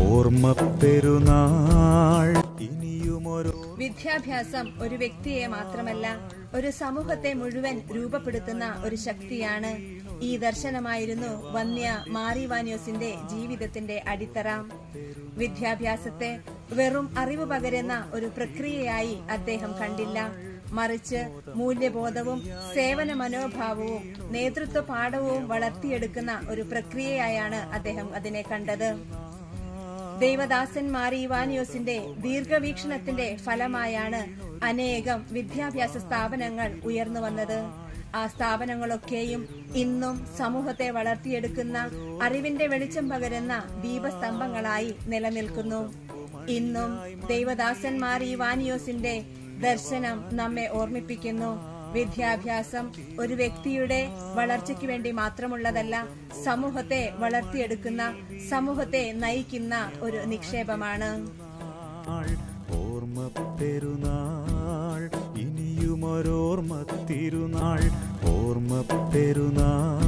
ഓർമ്മ പെരുന്നാൾ ഇനിയുമൊരു. വിദ്യാഭ്യാസം ഒരു വ്യക്തിയെ മാത്രമല്ല ഒരു സമൂഹത്തെ മുഴുവൻ രൂപപ്പെടുത്തുന്ന ഒരു ശക്തിയാണ്. ഈ ദർശനമായിരുന്നു വന്യ മാറി വാനിയോസിന്റെ ജീവിതത്തിന്റെ അടിത്തറ. വിദ്യാഭ്യാസത്തെ വെറും അറിവ് പകരുന്ന ഒരു പ്രക്രിയയായി അദ്ദേഹം കണ്ടില്ല, മറിച്ച് മൂല്യബോധവും സേവന മനോഭാവവും നേതൃത്വ പാഠവും വളർത്തിയെടുക്കുന്ന ഒരു പ്രക്രിയയായാണ് അദ്ദേഹം അതിനെ കണ്ടത്. ദൈവദാസൻ മാറി ഇവാനിയോസിന്റെ ദീർഘവീക്ഷണത്തിന്റെ ഫലമായാണ് അനേകം വിദ്യാഭ്യാസ സ്ഥാപനങ്ങൾ ഉയർന്നു വന്നത്. ആ സ്ഥാപനങ്ങളൊക്കെയും ഇന്നും സമൂഹത്തെ വളർത്തിയെടുക്കുന്ന അറിവിന്റെ വെളിച്ചം പകരുന്ന ദീപസ്തംഭങ്ങളായി നിലനിൽക്കുന്നു. ഇന്നും ദൈവദാസൻ മാറി ഇവാനിയോസിന്റെ ദർശനം നമ്മെ ഓർമ്മിപ്പിക്കുന്നു. വിദ്യാഭ്യാസം ഒരു വ്യക്തിയുടെ വളർച്ചയ്ക്ക് വേണ്ടി മാത്രമുള്ളതല്ല, സമൂഹത്തെ വളർത്തിയെടുക്കുന്ന, സമൂഹത്തെ നയിക്കുന്ന ഒരു നിക്ഷേപമാണ്. ഓർമ്മ പെരുന്നാൾ ഇനിയുമൊരോർമ്മ തിരുനാൾ. ഓർമ്മ പെരുന്നാൾ.